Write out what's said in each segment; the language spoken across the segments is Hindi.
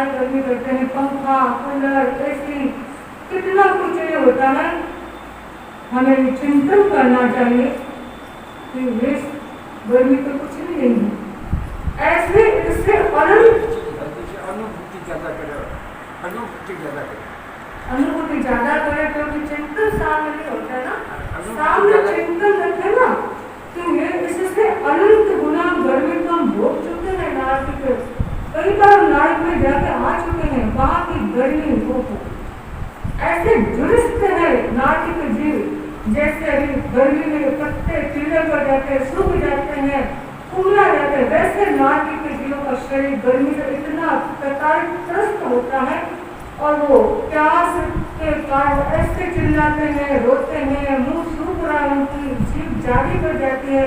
बाहर गर्मी करते हैं, पंखा, कूलर, एसी, कितना कुछ ये होता है। हमें चिंतन करना चाहिए कि इस गर्मी तो कुछ भी नहीं है। ऐसे इससे अनुभूति ज्यादा करे, क्योंकि चिंतन सामने होता है ना, सामने चिंतन रखे ना, तो ये इससे अनंत गुना गर्मी को हम भोग चुके हैं। नारक के कई बार नारक में जाके आ चुके हैं, वहां की गर्मी हो ऐसे जुड़ते हैं नारक के जीव। जैसे अभी गर्मी में पत्ते पीले पड़ जाते हैं, सूख जाते हैं, कुमला जाते हैं, वैसे नारक के जीवों का शरीर गर्मी से इतना त्रस्त होता है और वो प्यास के कारण ऐसे चिल्लाते हैं, रोते हैं, मुंह सूख रहा है, उनकी जीभ जारी कर जाती है,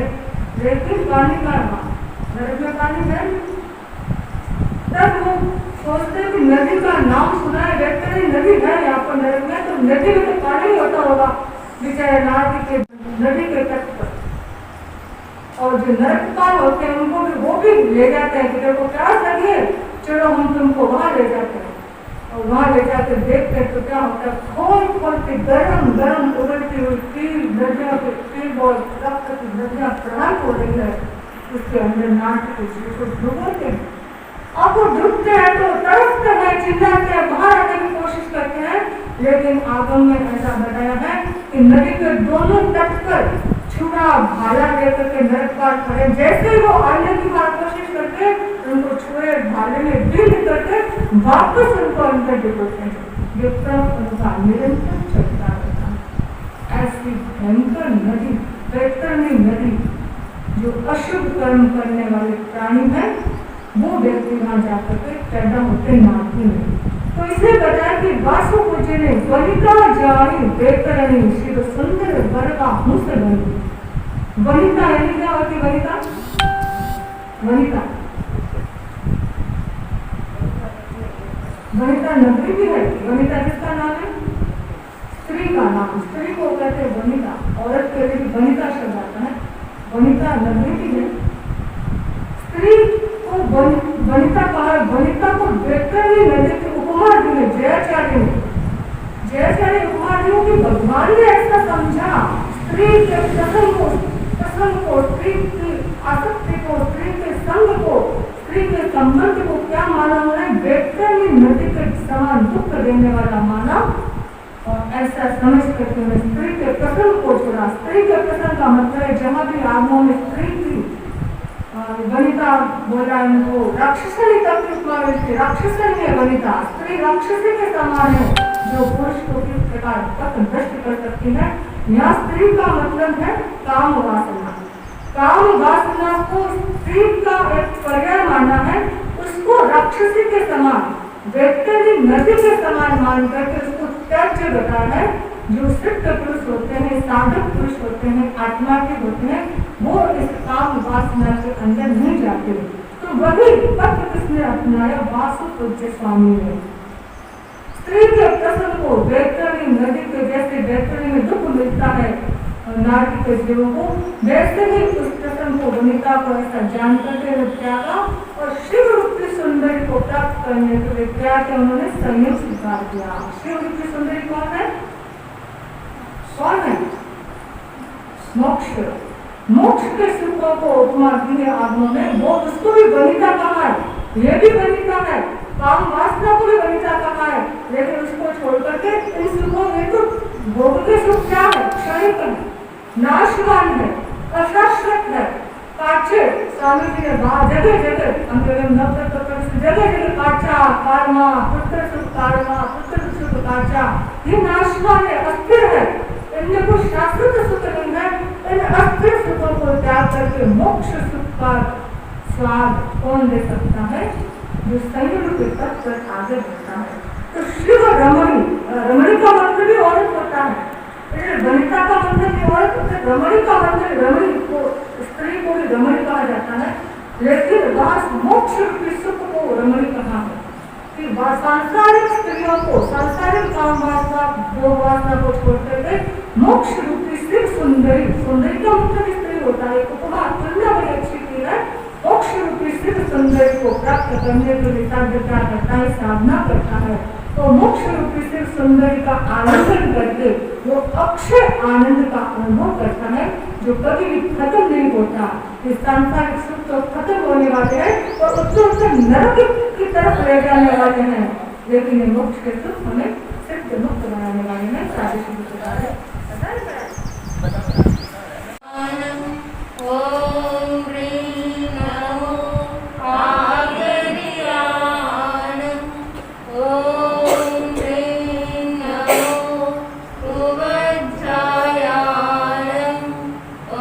लेकिन पानी का नरक में पानी है। तब वो सोचते हैं कि नदी का नाम सुना है, देखते हैं नदी है यहाँ पर नरक में, तो नदी में तो पानी होता होगा बेचारे नारक के नदी के तट पर। और जो नरकपाल होते हैं उनको भी वो भी ले जाते हैं कि देखो प्यास लगी है, चलो हम तुमको वहां ले जाते हैं। और वहां ले जाकर देखते हैं तो क्या होता है, खोल खोल के गरम गरम उबलती हुई पील नदियों के पील और रक्त की नदियां प्रवाहित हो रही है, उसके अंदर नारक के जीव को डुबोते हैं। अब वो डूबते हैं तो तरसते हैं, चिल्लाते हैं, बाहर आने की कोशिश करते हैं, लेकिन आगम में ऐसा बताया है कि नदी के दोनों तट पर छुरा भाला लेकर के नरकपाल खड़े, जैसे वो आने की बात कोशिश करते उनको छुरे भाले में बिंद करके वापस उनको अंदर डुबोते हैं। ये क्रम उनका निरंतर चलता रहता है। ऐसी भयंकर नदी, वैतरणी नदी, जो अशुभ कर्म करने वाले प्राणी है, वो व्यक्ति वहां जाकर के पैदा होते नाती में। तो इसलिए बताया कि वासु पूज्य ने वनिता जानी वैतरणी शिव सुंदर वर्गा मुस बनी। वनिता यानी क्या होती? वनिता वनिता वनिता नगरी भी है। वनिता किसका नाम है? स्त्री का नाम। स्त्री को कहते हैं वनिता, औरत के लिए वनिता शब्द आता है। वनिता नगरी भी है। स्त्री को वनिता कहा। वनिता को वैतरणी नदी की उपमा दी है जयाचार्य ने। जयाचार्य उपमा दी कि भगवान ने ऐसा समझा स्त्री के प्रसंग को, स्त्री की आसक्ति को, स्त्री के संग को, स्त्री के संबंध को क्या माना उन्होंने? वैतरणी नदी के समान दुख देने वाला माना। और ऐसा समझ करके उन्हें स्त्री के प्रसंग को छोड़ा। स्त्री के प्रसंग का मतलब है जहाँ भी आगमों में स्त्री की वनिता बोला उनको राक्षसनी तक की उपमा मिलती। राक्षसनी है वनिता, स्त्री राक्षसी के समान है जो पुरुष को किस प्रकार तक नष्ट कर सकती है। यहाँ स्त्री का मतलब है काम वासना। काम वासना को स्त्री का एक पर्याय माना है, उसको राक्षसी के समान, वैतरणी नदी के समान मान करके उसको त्याज्य बताया है। जो सिद्ध पुरुष होते हैं, साधक पुरुष होते हैं, आत्मा के होते हैं, वो इस काम वासना के अंदर नहीं जाते। तो वही पथ किसने अपनाया? वासु पूज्य स्वामी ने। स्त्री के प्रसंग को वैतरणी नदी के जैसे वैतरणी में दुख मिलता है नारी के जीवों को, वैसे ही उस प्रसंग को वनिता को ऐसा जान करके त्यागा और शिव रूपी सुंदरी को प्राप्त करने के लिए क्या किया उन्होंने? संयम स्वीकार किया। शिव रूपी सुंदरी कौन है? कौन है? मोक्ष। मोक्ष के सुखों को उपमा दी है आगमों में। वो उसको भी वनिता कहा है, ये भी वनिता है, काम वासना को भी वनिता कहा है, लेकिन उसको छोड़ करके इन सुखों में तो भोग के सुख क्या है? क्षणिक है, नाशवान है, अशाश्वत है, काचे। स्वामी जी ने जगह जगह जगह जगह काचा कारमा, पुत्र सुख कारमा, पुत्र सुख काचा, ये नाशवान है, अस्थिर है, इनमें कुछ शाश्वत सुख नहीं है। इन अस्थिर सुखों को त्याग करके मोक्ष सुख का स्वाद कौन दे सकता है? जो संयम के तत्व पर आगे बढ़ता है। तो शिव रमणी, रमणी का मतलब भी औरत होता है, वनिता का मतलब भी औरत होता है, रमणी का मतलब रमणी को, स्त्री को भी रमणी कहा जाता है, लेकिन वहां मोक्ष रूपी सुख को रमणी कहा है कि सांसारिक स्त्रियों को, सांसारिक काम वासना, भोग वासना को छोड़ करके मोक्ष रूपी शिव सुंदरी, सुंदरी का मतलब स्त्री होता है, उपमा तुलना बड़ी अच्छी की है। मोक्ष रूपी शिव सौंदर्य को प्राप्त करने के लिए साध्यता करता है, साधना करता है, तो मोक्ष रूपी सिर्फ सौंदर्य का आनंदन करके वो अक्षय आनंद का अनुभव करता है, जो कभी भी खत्म नहीं होता। इस सांसारिक सुख तो खत्म होने वाले हैं और उत्तर नरक की तरफ ले जाने वाले हैं, लेकिन ये मोक्ष के सुख हमें सिर्फ मुक्त बनाने वाले हैं। साधु शुरू बता रहे ओम ह्रीं नमो आगर्यान ओम ह्रीं नमो उवज्जायान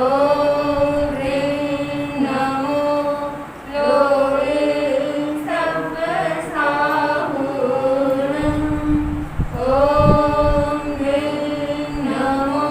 ओम ह्रीं नमो लोके सब्बसाहुरं ओम ह्रीं नमो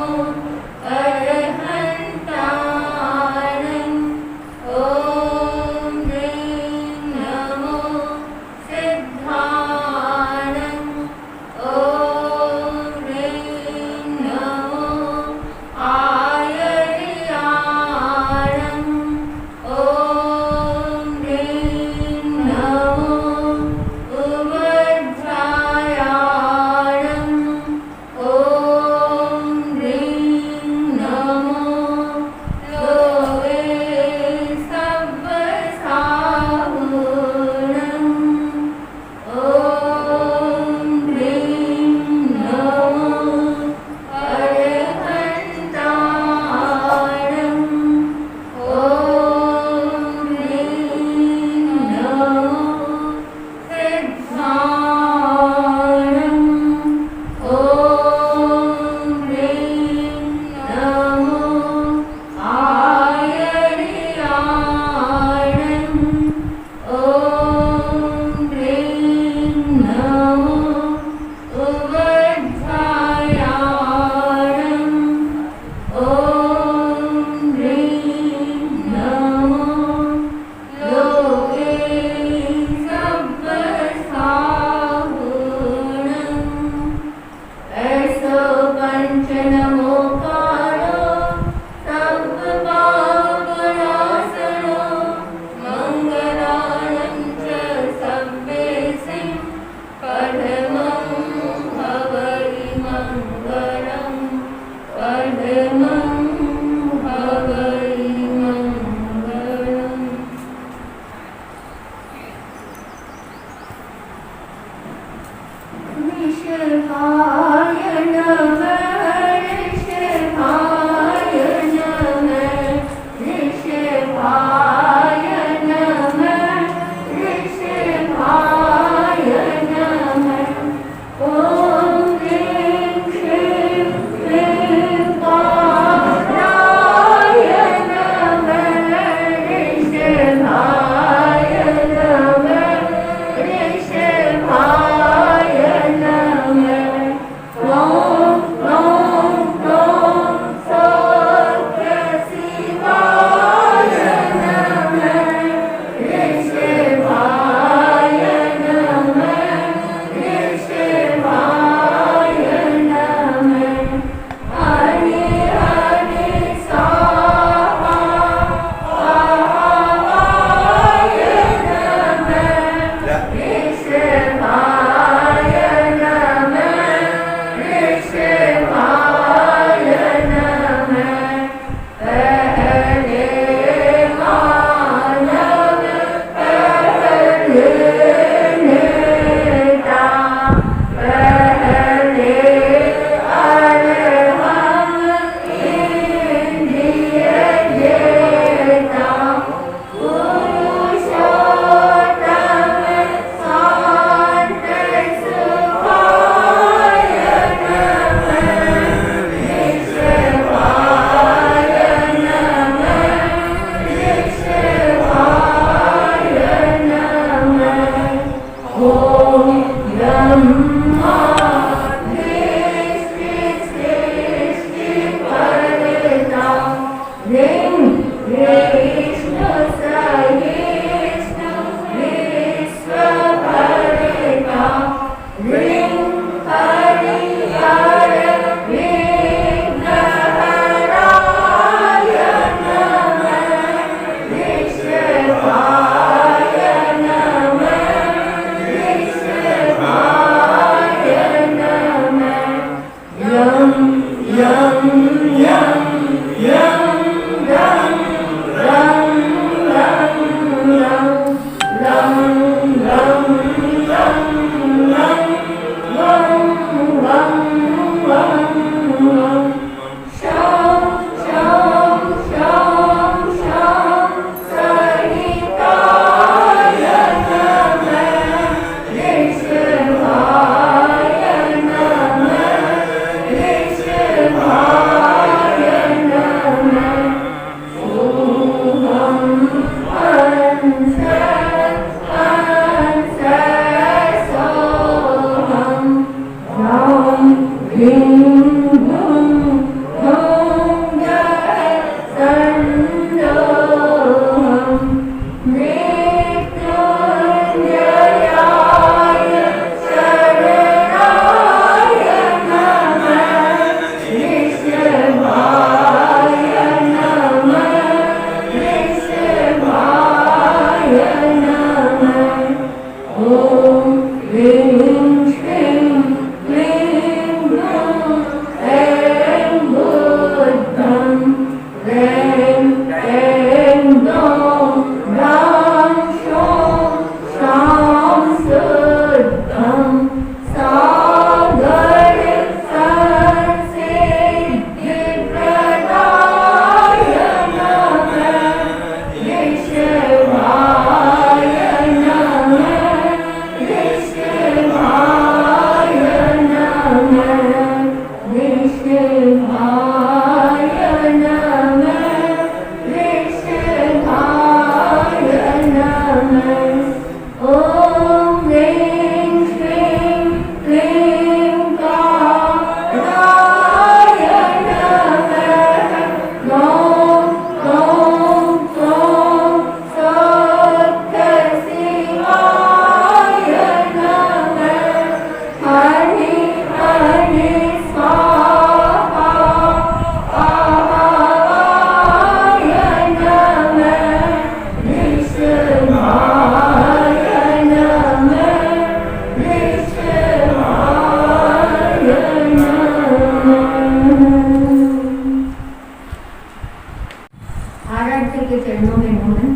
आराध्य के चरणों में नमन।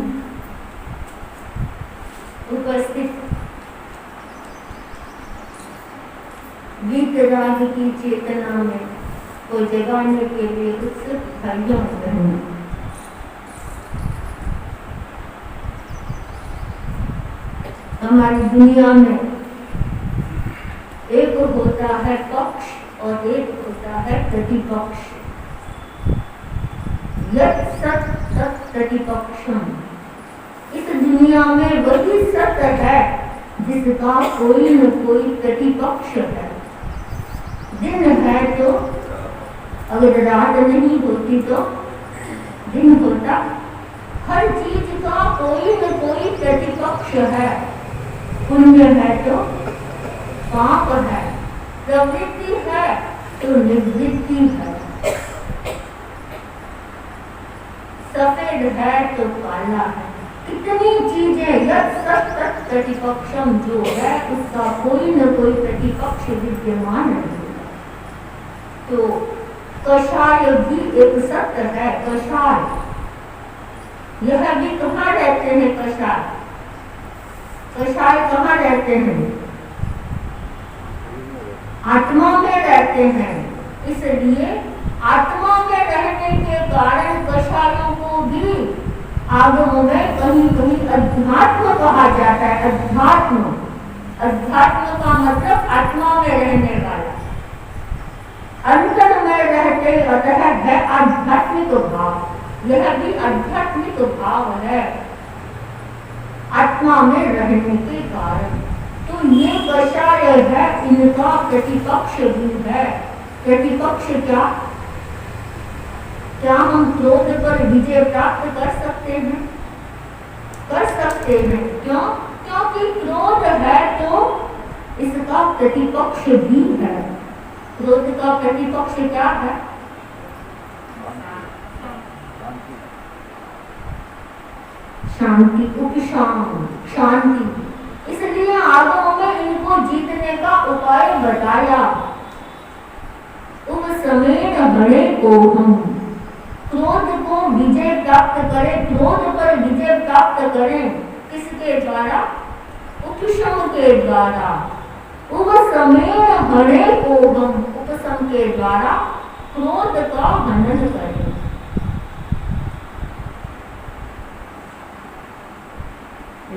उपस्थित गीत राग की चेतना में को जगाने के लिए उत्सुक भाइयों बहनों, हमारी दुनिया में एक होता है पक्ष और एक होता है प्रतिपक्ष। यत् सत तत् प्रतिपक्षम। इस दुनिया में वही सत्य है जिसका कोई न कोई प्रतिपक्ष है। दिन है तो अगर रात नहीं होती तो दिन होता। हर चीज का कोई न कोई प्रतिपक्ष है। पुण्य है तो पाप है, प्रवृत्ति है तो निवृत्ति है, सफेद है तो काला है। कितनी चीजें यत् सत तत् प्रतिपक्षम जो है उसका कोई न कोई प्रतिपक्ष विद्यमान है। तो कषाय भी एक सत्य है। कषाय यह भी कहाँ रहते हैं? कषाय कषाय कहाँ रहते हैं? आत्मा में रहते हैं। इसलिए आत्मा में रहने के कारण कषायों को भी आगमों में कहीं कहीं अध्यात्म कहा जाता है। अध्यात्म, अध्यात्म का मतलब आत्मा में रहने वाला, अंतर में रहते अतः है आध्यात्मिक भाव। यह भी आध्यात्मिक भाव है आत्मा में रहने के कारण। तो ये कषाय है, इनका प्रतिपक्ष भी है। प्रतिपक्ष क्या? क्या हम क्रोध पर विजय प्राप्त कर सकते हैं? कर सकते हैं। क्यों? क्योंकि क्रोध है तो इसका प्रतिपक्ष भी है। क्रोध का प्रतिपक्ष क्या है? शांति, उपशाम, शांति। इसलिए आगमों में इनको जीतने का उपाय बताया। उपशमेन हरे को हम क्रोध को विजय प्राप्त करें, क्रोध पर विजय प्राप्त करें। किसके द्वारा? उपशम के द्वारा। उपशमेन हरे को हम उपशम के द्वारा क्रोध का हनन करें।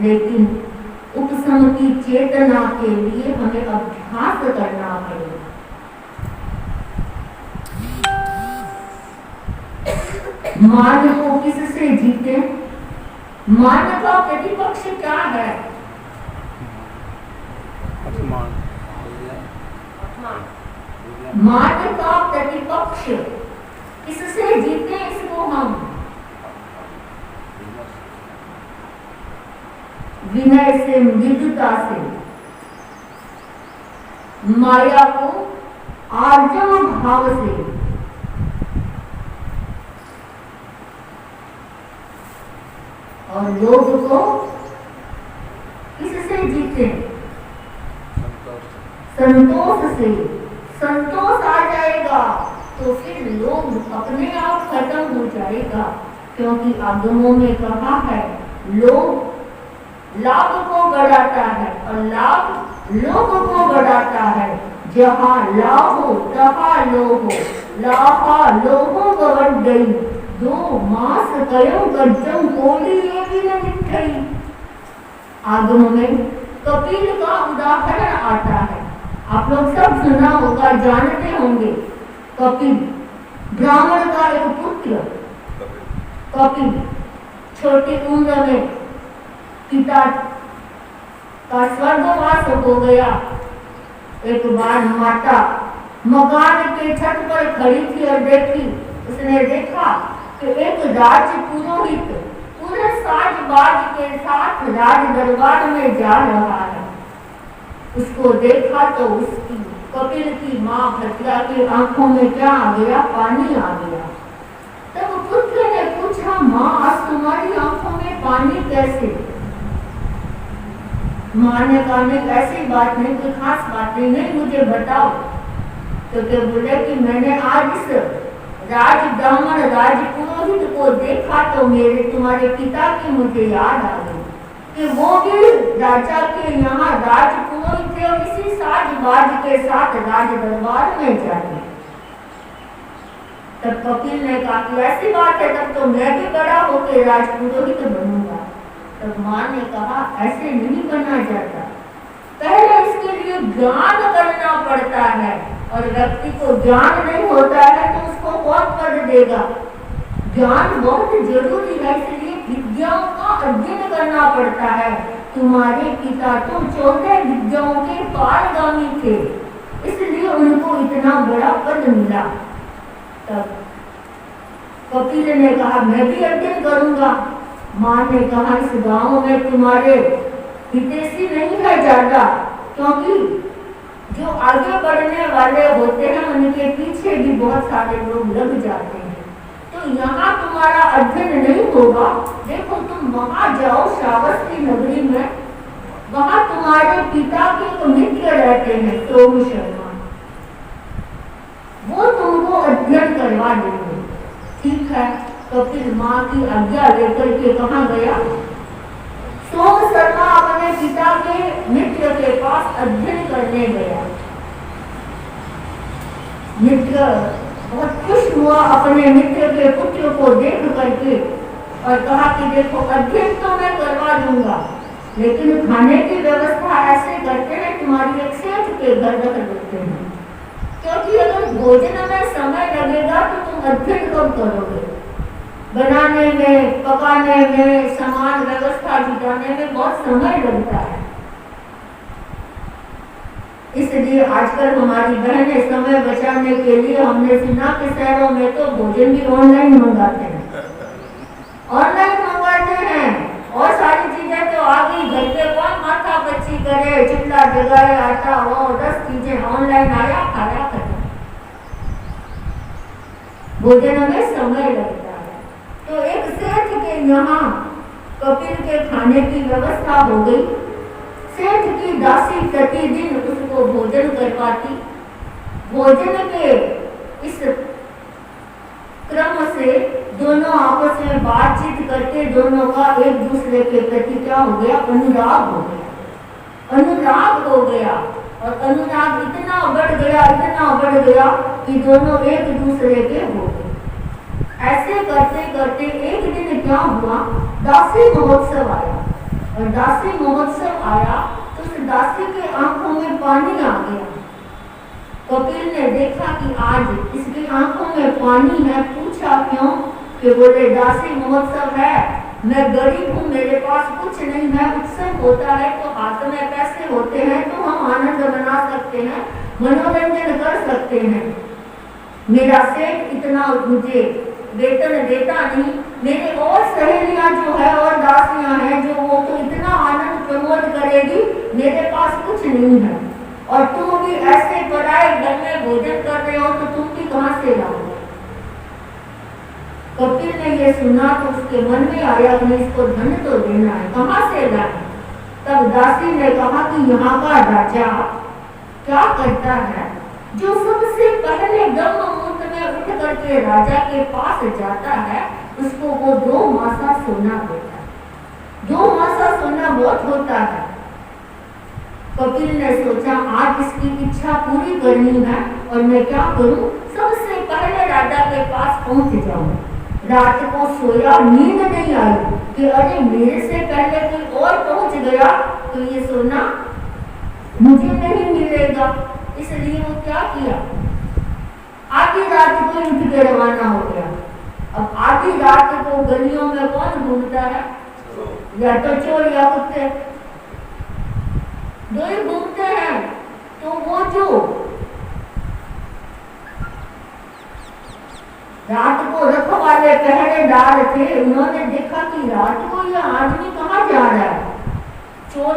लेकिन उपशम की चेतना के लिए हमें अभ्यास करना पड़ेगा। मान को किससे जीते? मान का प्रतिपक्ष क्या है? मान का प्रतिपक्ष किससे जीते? इसको हम विनय से, मृदुता से, माया को आर्जव भाव से, और लोभ को किससे जीते? संतोष से। संतोष आ जाएगा तो फिर लोभ अपने आप खत्म हो जाएगा। क्योंकि आगमों में कहा है लोभ लाभ को बढ़ाता है और लाभ लोभ को बढ़ाता है। जहाँ लाभ हो तहाँ लोभ हो, लाभा लोभो गवट गई, दो मास कयो गज्जम कोली ये भी न मिठाई। आगमों में कपिल का उदाहरण आता है। आप लोग सब सुना होगा, जानते होंगे। कपिल ब्राह्मण का एक पुत्र कपिल छोटी उम्र में पिता का स्वर्गवास हो गया। एक बार माता मकान के छत पर खड़ी थी और देखी, उसने देखा कि एक राज पुरोहित पूरे साज बाज के साथ राज दरबार में जा रहा है। उसको देखा तो उसकी कपिल की माँ भटिया की आंखों में क्या आ गया? पानी आ गया। तब पुत्र ने पूछा, माँ आज तुम्हारी आंखों में पानी कैसे? माँ ने कहा नहीं, ऐसी बात नहीं, कोई खास बात नहीं, मुझे बताओ। तो क्या बोले कि मैंने आज इस राज ब्राह्मण राजपुरोहित को देखा तो मेरे तुम्हारे पिता की मुझे याद आ गई कि वो भी राजा के यहाँ राजपुरोहित थे और इसी साज-बाज के साथ राज दरबार में जाते। तब कपिल ने कहा कि ऐसी बात है, तब तो मैं भी बड़ा होकर राजपुरोहित बनूंगा। तब मां ने कहा ऐसे नहीं बनना चाहता, पहले इसके लिए ज्ञान करना पड़ता है और व्यक्ति को ज्ञान नहीं होता है तो उसको कौन पढ़ देगा। ज्ञान बहुत जरूरी है, इसलिए विद्याओं का अध्ययन करना पड़ता है। तुम्हारे पिता तो 14 विद्याओं के पारगामी थे, इसलिए उनको इतना बड़ा पद मिला। तब कपिल ने कहा मैं भी अध्ययन करूंगा। मां ने कहा इस गांव में तुम्हारे हितैषी नहीं है ज्यादा, क्योंकि जो आगे बढ़ने वाले होते हैं उनके पीछे भी बहुत सारे लोग लग जाते हैं, तो यहाँ तुम्हारा अध्ययन नहीं होगा। देखो तुम वहां जाओ श्रावस्ती नगरी में, वहां तुम्हारे पिता के एक मित्र रहते हैं सोम शर्मा, वो तुमको अध्ययन करवा देंगे। ठीक है, तो फिर माँ की आज्ञा लेकर के कहाँ गया? सोम शर्मा अपने पिता के मित्र के पास अध्ययन करने गया। मित्र बहुत खुश हुआ अपने मित्र के पुत्र को देख करके और कहा कि देखो अध्ययन तो मैं करवा दूंगा, लेकिन खाने की व्यवस्था ऐसे करते हैं तुम्हारी एक सेठ के घर रख देते हैं, क्योंकि अगर भोजन में समय लगेगा तो तुम अध्ययन कब करोगे। बनाने में, पकाने में, सामान व्यवस्था जुटाने में बहुत समय लगता है। इसलिए आजकल हमारी बहनें समय बचाने के लिए, हमने सुना कि शहरों में तो भोजन भी ऑनलाइन मंगाते हैं, ऑनलाइन मंगाते हैं और सारी चीजें तो आ गई। घर पे कौन माथा पच्ची करे, चिल्ला जगाए, आटा हो, 10 चीजें ऑनलाइन आया, खाया खत्म। भोजन में समय लगता है। तो एक सेठ के यहाँ कपिल के खाने की व्यवस्था हो गई। सेठ की दासी प्रतिदिन उसको भोजन करवाती। भोजन के इस क्रम से दोनों आपस में बातचीत करके दोनों का एक दूसरे के प्रति क्या हो गया? अनुराग हो गया। अनुराग हो गया और अनुराग इतना बढ़ गया कि दोनों एक दूसरे के हो गए। ऐसे करते करते एक दिन क्या हुआ? दासी महोत्सव आया और दासी महोत्सव आया तो उस दासी के आंखों में पानी आ गया। कपिल ने देखा कि आज इसकी आंखों में पानी है। पूछा क्यों? कि बोले दासी महोत्सव है, मैं गरीब हूँ, मेरे पास कुछ नहीं है। उत्सव होता है तो हाथ में पैसे होते हैं तो हम आनंद मना सकते हैं, मनोरंजन कर सकते हैं। मेरा सेठ इतना मुझे वेतन देता नहीं, मेरे और सहेलियां जो है और दासियां हैं जो वो तो इतना आनंद प्रमोद करेगी, मेरे पास कुछ नहीं है। और तुम भी ऐसे पराए घर में भोजन कर रहे हो तो तुम भी कहाँ से लाओगे? कपिल ने ये सुना तो उसके मन में आया कि इसको धन तो देना है, कहाँ से लाए? तब दासी ने कहा कि यहाँ का राजा क्या करता है, जो सबसे पहले ब्रह्म मुहूर्त में उठ करके राजा के पास जाता है उसको वो 2 मासा सोना देता है। 2 मासा सोना बहुत होता है। कपिल ने सोचा आज इसकी इच्छा पूरी करनी है और मैं क्या करूं, सबसे पहले राजा के पास पहुंच जाऊं। रात को सोया, नींद नहीं आई कि अरे मेरे से पहले कोई और पहुंच गया तो ये सोना मुझे नहीं मिलेगा। इसलिए वो क्या किया, आधी रात को उठ के रवाना हो गया। अब आधी रात को गलियों में कौन घूमता है? या तो चोर या कुत्ते, दो ही घूमते हैं। तो वो जो रात को रखवाले पहरेदार थे, उन्होंने देखा कि रात को यह आदमी कहाँ जा रहा है। चोर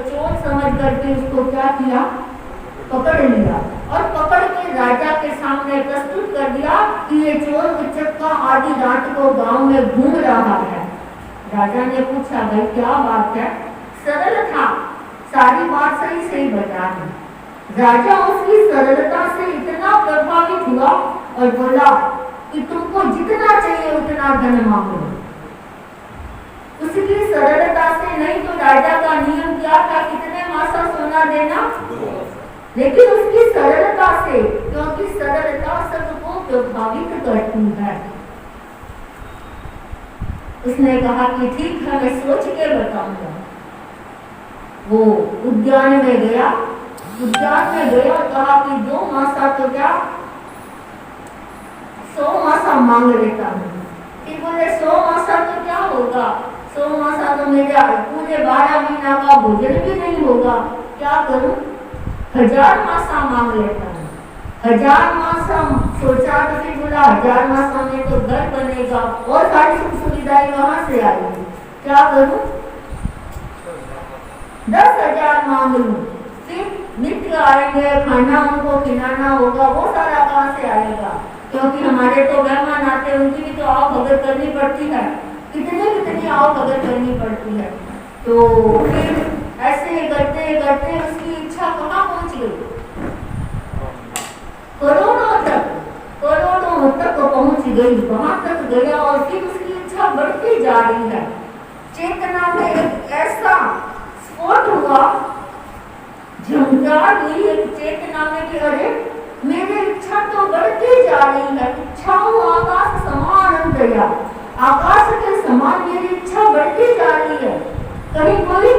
चोर समझ करके उसको क्या किया, पकड़ लिया और पकड़ के राजा के सामने प्रस्तुत कर दिया कि ये चोर उच्चक्का आधी रात को गांव में घूम रहा है। राजा ने पूछा भाई क्या बात है? सरल था, सारी बात सही सही बता दी। राजा उसकी सरलता से इतना प्रभावित हुआ और बोला कि तुमको जितना चाहिए उतना धन मांगो। उसकी सरलता से, नहीं तो राजा का नियम क्या था, कितने मासा सोना देना, लेकिन उसकी सरलता से, क्योंकि सरलता सबको प्रभावित करती है, उसने कहा कि ठीक है मैं सोच के बताऊंगा। वो उद्यान में गया, और कहा कि 2 मासा तो क्या 100 मासा मांग लेता हूँ। फिर बोले 100 मासा तो क्या होगा, 100 मासा तो मेरे पूरे 12 महीना का भोजन भी नहीं होगा, क्या करूं, 1000 मासा मांग लेता हूँ। 1000 मासा सोचा तो फिर बोला 1000 मासा में तो घर बनेगा और सारी सुख सुविधाएं वहां से आएगी, क्या करूं, 10,000 मांग लूं। फिर मित्र आएंगे, खाना उनको खिलाना होगा, वो सारा कहाँ से आएगा, क्योंकि हमारे तो मेहमान आते हैं, उनकी भी तो आओ भगत करनी पड़ती है, कितनी आओ भगत करनी पड़ती है। तो फिर ऐसे करते करते उसकी इच्छा कहाँ पहुंच गई, करोड़ों तक पहुंच गई, वहां तक गया और फिर उसकी इच्छा बढ़ती जा रही है। चेतना में एक ऐसा स्फोट हुआ, झंकार हुई एक चेतना में कि अरे मेरी इच्छा तो बढ़ती जा रही है, इच्छाओं आकाश समान दया, आकाश के समान मेरी इच्छा बढ़ती जा रही है, कहीं कोई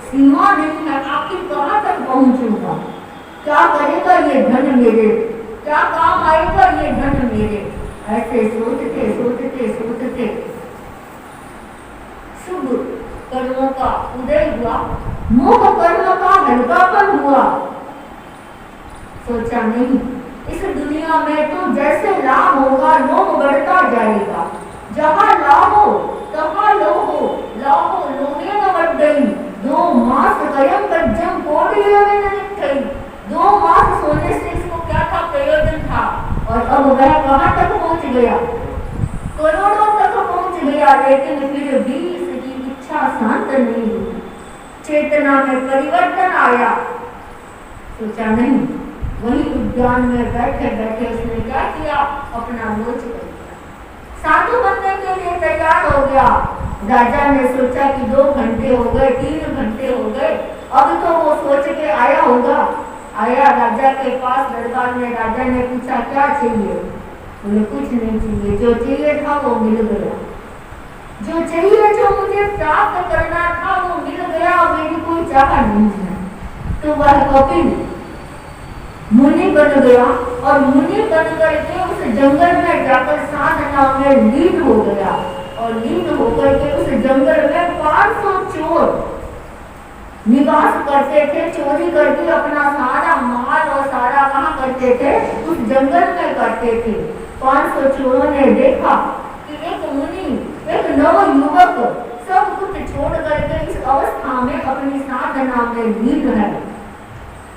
सीमा नहीं है, आखिर कहाँ तक पहुंचूंगा, क्या करेगा ये धन मेरे, क्या काम आएगा ये धन मेरे। ऐसे सोचते शुभ कर्मों का उदय हुआ, मोह कर्म का हल्कापन हुआ। सोचा नहीं इस दुनिया में तो जैसे लाभ होगा लोभ बढ़ता जाएगा, जहाँ लाभ हो तहाँ लोहे न बढ़ गई, 2 मास कयम कज्जम कोड़ियों में न निकली। 2 मास सोने से इसको क्या था, प्रयोजन था, और अब वह कहाँ तक पहुँच गया, करोड़ों तक पहुँच गया, लेकिन फिर भी इसकी इच्छा शांत नहीं हुई। चेतना में परिवर्तन आया, सोचा नहीं, वही उद्यान में बैठे उसने क्या किया, अपना मोच कर दिया, साधु बनने के लिए तैयार हो गया। राजा ने सोचा कि 2 घंटे हो गए, 3 घंटे हो गए, अब तो वो सोच के आया होगा। आया राजा के पास दरबार में, राजा ने पूछा क्या चाहिए, बोले कुछ नहीं चाहिए, जो चाहिए था वो मिल गया, जो मुझे प्राप्त करना था वो मिल गया, मेरी कोई चाह नहीं है। तो वह कपिल मुनि बन गया, और मुनि बन करके उस जंगल में जाकर साधना में लीन हो गया, और लीन होकर के उस जंगल में 500 चोर निवास करते थे, चोरी करके अपना सारा माल और सारा कहाँ करते थे, उस जंगल में करते थे। 500 चोरों ने देखा कि एक मुनि, एक नव युवक सब कुछ छोड़ करके इस अवस्था में अपनी साधना में लीन है।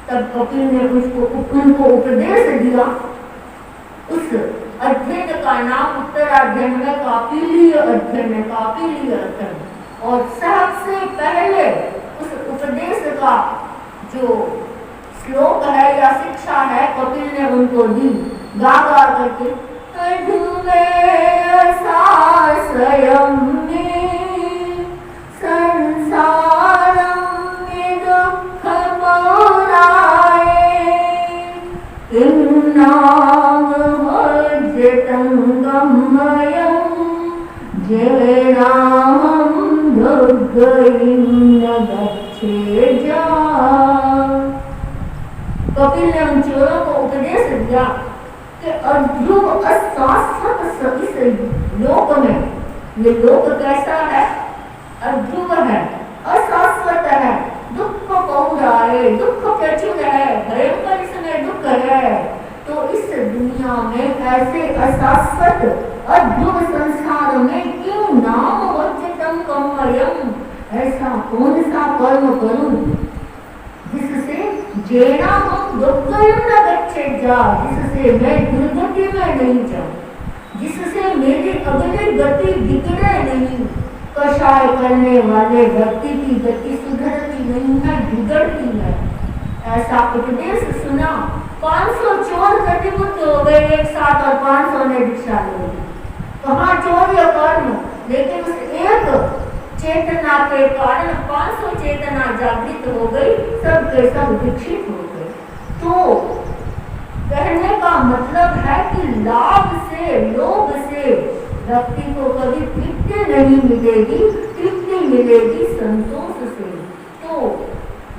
तब कपिल ने उनको उपदेश दिया। उस अध्ययन का नाम उत्तराध्ययन में कापिलीय अध्ययन है, और सबसे पहले उस उपदेश का जो श्लोक है या शिक्षा है कपिल ने उनको दी, गा करके स्वयं में संसारम में दुख मोराए, नाम भजतं गम्यं जयराम दुर्गं न गच्छे जा। कपिल ने उन चोरों को उपदेश दिया कि अध्रुव अशाश्वत इस लोक में, ये लोक कैसा है, अध्रुव है, अशाश्वत है, दुख पहुंचाए, दुख प्रचुर है, भयंकर इसमें दुख है। तो इस दुनिया में ऐसे अशाश्वत अध्रुव संसार में क्यों नाम वज्रतम कमयम, ऐसा कौन सा कर्म करूं जिससे जेना हम दुर्गम न गच्छे जा, जिससे मैं दुर्गति में नहीं जाऊं, जिससे मेरी अगली गति बिगड़े नहीं। कषाय करने वाले व्यक्ति की गति सुधरती नहीं है, बिगड़ती है। ऐसा उपदेश सुना 500 चोर प्रतिबुद्ध हो गए एक साथ और 500 ने दीक्षा ले ली। कहाँ चोर या कर्म, लेकिन उस एक चेतना के कारण 500 चेतना जागृत हो गई, सब के सब दीक्षित हो गए। तो कहने का मतलब है कि लाभ से, लोभ से व्यक्ति को कभी तृप्ति नहीं मिलेगी, तृप्ति मिलेगी संतोष से। तो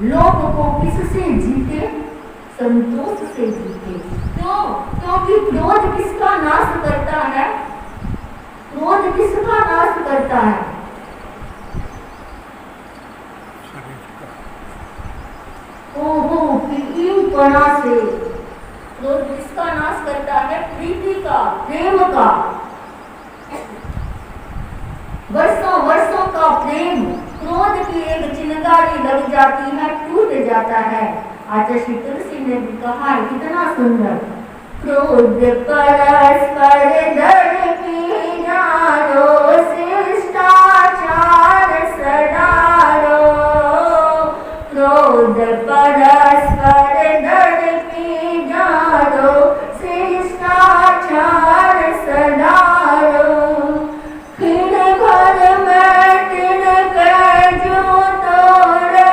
लोभ को किससे जीते? संतोष से जीते। क्यों? क्योंकि क्रोध किसका नाश करता है? क्रोध किसका नाश करता है? ओहो, प्रीतिपणा से। क्रोध किसका नाश करता है? प्रीति का, प्रेम का। वर्षों वर्षों का प्रेम क्रोध की एक चिंगारी लग जाती है, टूट जाता है। आचार्य श्री तुलसी ने भी कहा है, कितना सुंदर, क्रोध परस्पर दर्पी नारो, शिष्टाचार सदारो। क्रोध परस्पर दर्पी नारो, शिष्टाचार सदारो। खिन भर में तिनके जो तोड़े,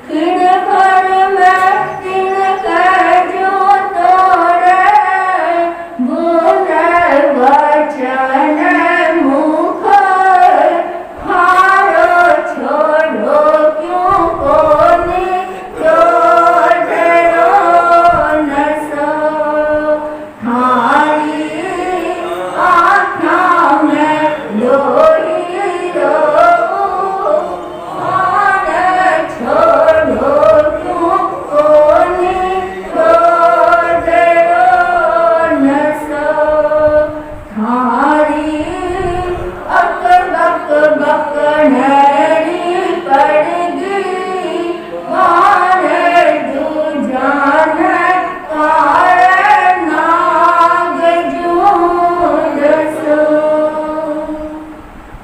खिन भर में तिनके जो तोड़े। बोले वचन मुख हारो, छोड़ो क्यों कोनी क्रोध न सो। थारी आँखों में लोही रो, छोड़ो क्यों कोनी क्रोध न सो। थारी अक बक बक नैनी पड़गी, मारे दूजान कारण नाग जूझ सो।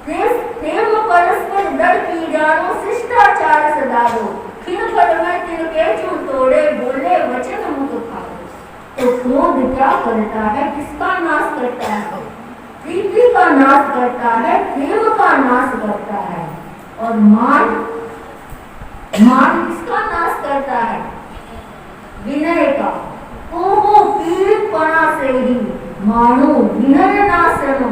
प्रेम परस्पर दर की जानो, शिष्टाचार सदारो। खिन भर में तिनके जो तोड़े, बोले वचन मुख खाओ। तो क्रोध क्या करता है? किसका नाश करता है? प्रीति का नाश करता है, प्रेम का नाश करता है। और मान, मान किसका नाश करता है? विनय का। ओहो, पीड़ितपणा से ही मानो विनय नाशनो।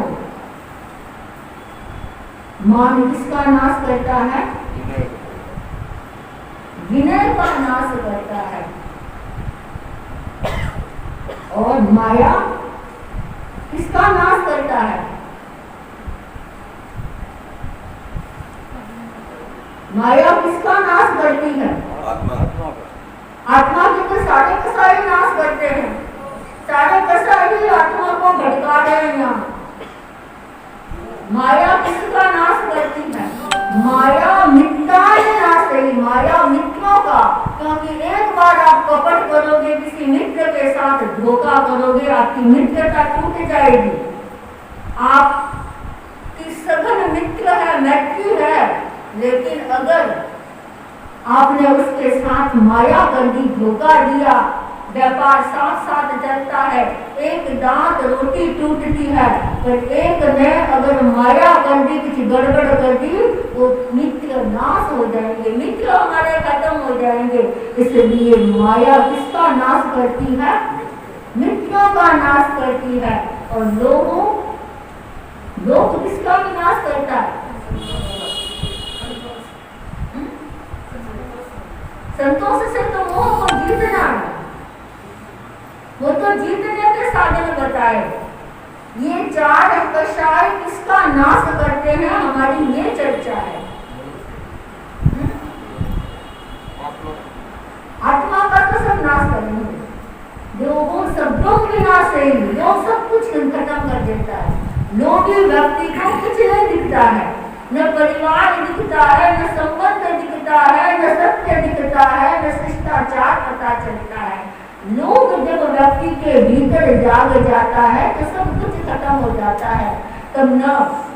मान किसका नाश करता है? विनय का नाश करता है। और माया किसका नाश करता है? माया किसका नाश करती है? आत्मा के तो सारे कसाई नाश करते हैं, सारे कसाई आत्मा को भटका रहे हैं यहाँ। माया किसका नाश करती है? माया मिथ्या नाश है, माया मित्रों का। क्योंकि एक बार आप कपट करोगे, किसी मित्र के साथ धोखा करोगे, आपकी मित्रता टूट जाएगी। आपकी सघन मित्र है, मैत्री है, लेकिन अगर आपने उसके साथ माया कर दी, धोखा दिया, व्यापार साथ साथ चलता है, एक दांत रोटी टूटती है, पर एक ने अगर माया कर दी, कुछ गड़बड़ कर दी, वो मित्र नाश हो जाएंगे, मित्र हमारे खत्म हो जाएंगे। इसलिए माया किसका नाश करती है? मित्रों का नाश करती है। और लोभ किसका विनाश करता है? संतोष से तो मोह को जीतना है, वो तो जीतने के साधन बताए। ये चार कषाय किसका नाश करते हैं, हमारी ये चर्चा है। आत्मा का तो सब नाश करेंगे, लोगों शब्दों के नाश है, लोग सब कुछ खत्म कर देता है। लोभी व्यक्ति को कुछ नहीं दिखता है, न परिवार दिखता है, न संबंध दिखता है, न सत्य दिखता है, न शिष्टाचार पता चलता है। लोग जब व्यक्ति के भीतर जाग जाता है तो सब कुछ खत्म हो जाता है। तब न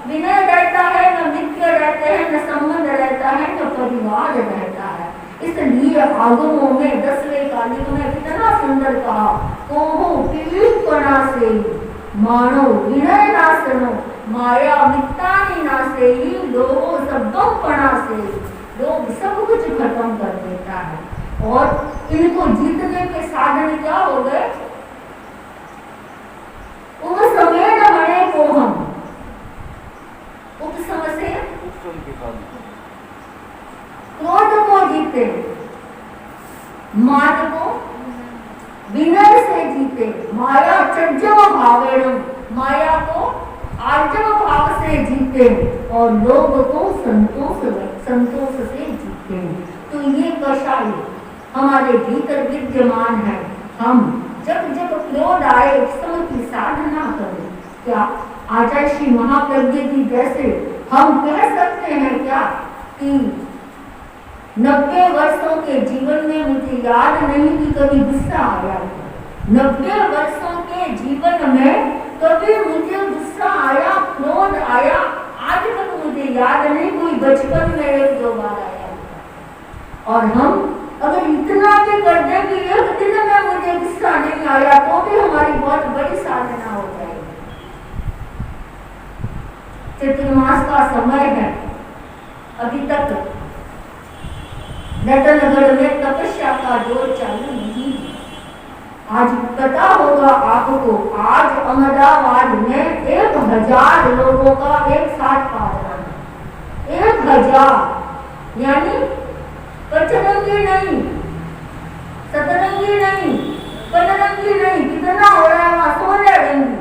विनय रहता है, न मित्र रहते हैं, न संबंध रहता है, न परिवार रहता है। इसलिए आगमों में 10वें कालिक में कितना सुंदर कहा, कोहो पीड़ितपना से मानो विनय नासनो, माया मिटानी ना से ही लोगों सबपना से, लोग सब कुछ खत्म कर देता है। और इनको जीतने के साधन क्या हो गए, उपसमेत बने को हम, उपसम से क्रोध को जीते, मात को विनय से जीते, माया चज्जव भावेणम, माया को आर्जव भाव से जीते, और लोभ को संतोष से जीते। तो ये कषाय हमारे भीतर विद्यमान है। हम जब जब क्रोध आए उपशम की साधना करें। क्या आचार्य श्री महाप्रज्ञ जी जैसे हम कह सकते हैं क्या कि 90 वर्षों के जीवन में मुझे याद नहीं कि कभी गुस्सा आया, 90 वर्षों के जीवन में कभी मुझे गुस्सा आया, क्रोध आया, आज तक मुझे याद नहीं, कोई बचपन में 1-2 बार आया। और हम अगर इतना भी कर दें कि एक दिन में मुझे गुस्सा नहीं आया, तो भी हमारी बहुत बड़ी साधना हो जाएगी। चतुर्मास का समय है, अभी तक रतनगढ़ में तपस्या का दौर चालू नहीं है। आज पता होगा आपको, आज अहमदाबाद में 1000 लोगों का एक साथ पारण है। 1000 यानी 55 नहीं, 17 नहीं, 15 नहीं, कितना हो रहा है वहां, 16 रंगी,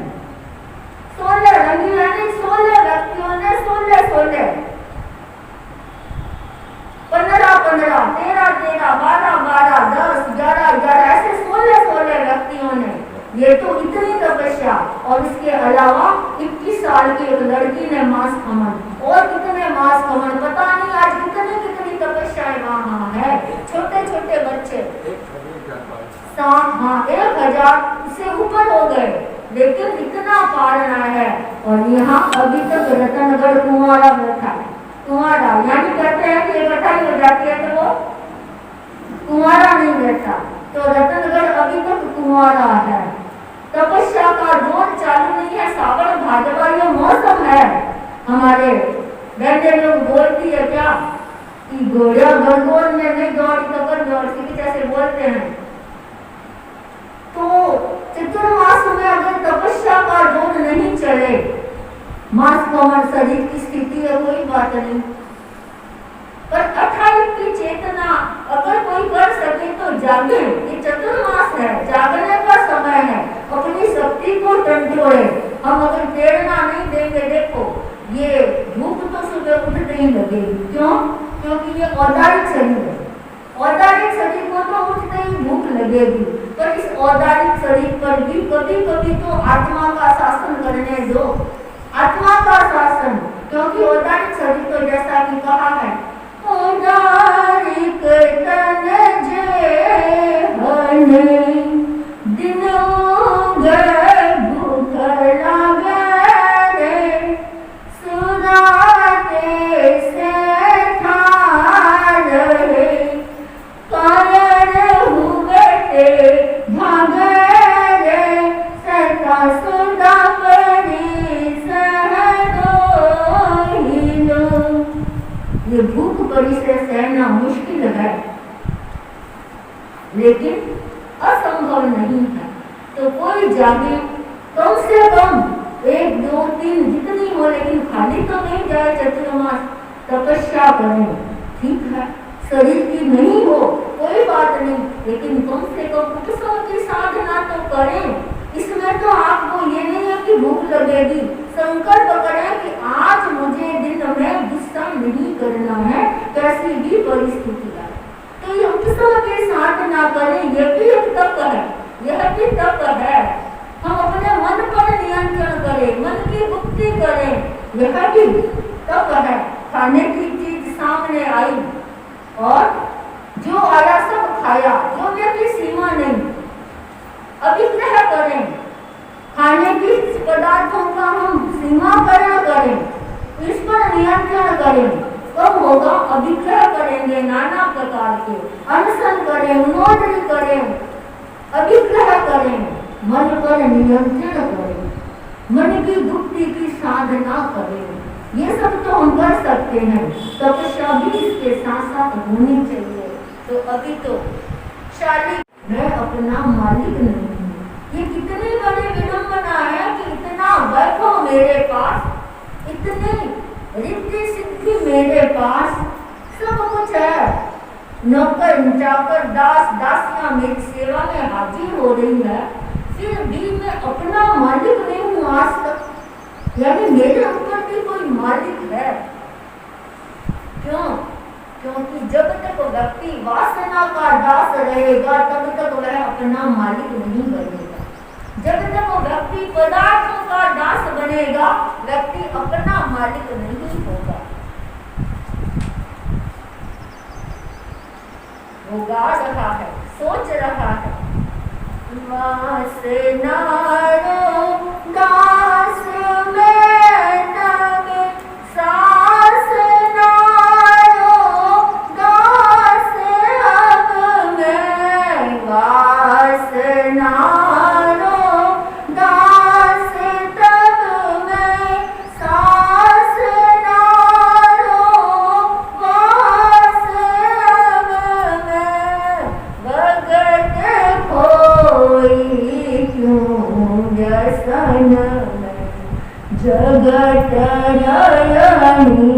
16 रंगी यानी 16 व्यक्तियों ने 16, 15, 13, 13, 12, 10, 11, ऐसे 16 व्यक्तियों ने, ये तो इतनी तपस्या। और इसके अलावा 21 साल की एक लड़की ने मांस खमन, और कितने मांस खमन, पता नहीं आज कितनी तपस्याएं वहाँ है। छोटे छोटे बच्चे 1000 से ऊपर हो गए, लेकिन इतना पारना है। और यहाँ अभी तक रतनगढ़ कुंवारा बैठा है। कुंवारा यानी कहते हैं कि इकट्ठाई हो जाती है तो वो कुंवारा नहीं रहता, तो रतनगढ़ अभी तक कुंवारा है। तपस्या का दौर चालू नहीं है। सावन भादवा ये मौसम है। हमारे बहने लोग बोलती है क्या कि घोड़ा गंगोल में नहीं दौड़ी तो कर दौड़ती, जैसे बोलते हैं। तो चतुर्मास में अगर तपस्या का दौर नहीं चले, मांस कमर शरीर की स्थिति है, कोई बात नहीं, पर अठाई की चेतना अगर कोई कर सके तो जागे। ये चतुर्मास है, जागने का समय है, अपनी शक्ति को टंटोड़े। हम अगर प्रेरणा नहीं देंगे, देखो ये भूख तो सुबह उठते ही लगेगी। क्यों? क्योंकि ये औदारिक शरीर है। औदारिक शरीर को तो उठते ही भूख लगेगी, पर इस औदारिक शरीर पर भी कभी कभी तो आत्मा का शासन करने दो, आत्मा का शासन। क्योंकि औदारिक शरीर तो जैसा कि कहा है, औदारिक तन जे हने दिनों गए भूख लगे रे, सुराते से ठार रे, कारण हुए ते भागे रे, सता सुदा परी सहनो ही लो। ये भूख बड़ी से सहना मुश्किल है, लेकिन असंभव नहीं है। तो कोई जागे, कम से कम 1, 2, 3 जितनी हो, लेकिन खाली तो नहीं जाए। चतुर्मास तपस्या करें, ठीक है, शरीर की नहीं हो कोई बात नहीं, लेकिन कम से कम उपशम की साधना तो करें। इसमें तो आपको ये नहीं है कि भूख लगेगी, संकल्प करें कि आज मुझे दिन में गुस्सा नहीं करना है, कैसी भी परिस्थिति आए। तो ये उपशम की साधना करें, ये भी एक तप है, यह भी तप है। हम अपने मन पर नियंत्रण करें, मन की मुक्ति करें, यह भी तप है। खाने की चीज सामने आई और जो आया सब खाया, जो में की सीमा नहीं, अभिग्रह करें। खाने की पदार्थों का हम सीमाकरण करें, इस पर नियंत्रण करें। कब होगा? अभिग्रह करेंगे नाना प्रकार के, अनशन करें, उन्मोचन करें, अभिग्रह करें, मन पर नियंत्रण करें, मन की मुक्ति की साधना करें। ये सब तो हम कर सकते हैं, तपस्या भी इसके साथ साथ होनी चाहिए। तो अभी तो शादी मैं अपना मालिक नहीं हूँ, ये कितनी बड़ी विडंबना है कि इतना वैभव मेरे पास, इतनी रिद्धि सिद्धि मेरे पास, सब कुछ है, नौकर चाकर दास दासियां मेरी सेवा में हाजिर हो रही है, फिर भी मैं अपना मालिक नहीं हूँ आज तक। यानी मेरे ऊपर भी कोई मालिक है। क्यों? क्योंकि जब तक व्यक्ति वासना का दास रहेगा तब तक वह अपना मालिक नहीं बनेगा। जब तक व्यक्ति पदार्थों का दास बनेगा, व्यक्ति अपना मालिक नहीं होगा। वो गा रहा है, सोच रहा है, वासना दास में तब सास नारो दास अब मैं, वासना दास तब मैं सास नारो वास अब मैं, भगत कोई क्यों व्यसन में, जगत रयनी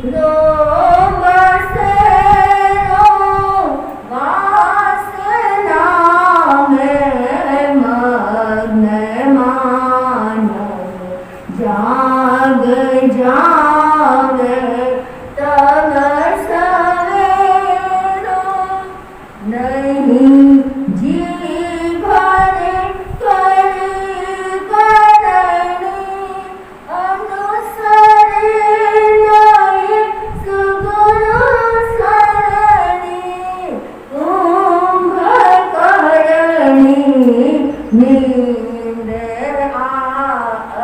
रोम से रो वासना में मग्न मानव, जाग जावे तब सवेरो, नहीं जी भरे करी करनी, अनुसरे नहीं सुगुरु सरणी, कुंभ करणी नींद आग,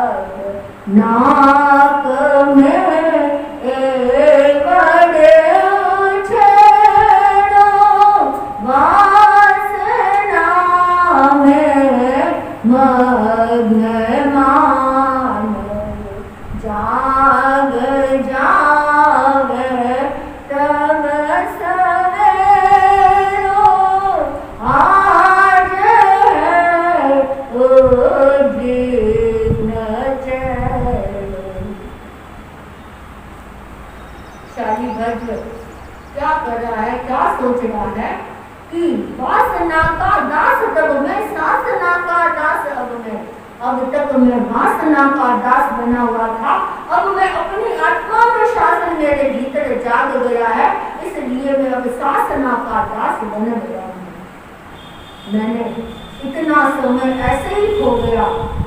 नाक में बड़े छेड़ो, वासना में मग्न मानव, जाग जावे तब सवेरो, आज है ओ दिन चैन। शाली भद्र क्या कर रहा है, क्या सोच रहा है कि वासना का दास तब मैं, साधना का दास अब मैं। अब तक मैं वासना का दास बना हुआ था, अब मैं अपनी आत्मा में शासन मेरे भीतर जाग गया है, इसलिए मैं अब साधना का दास बन गया हूँ। मैंने इतना समय ऐसे ही खो गया।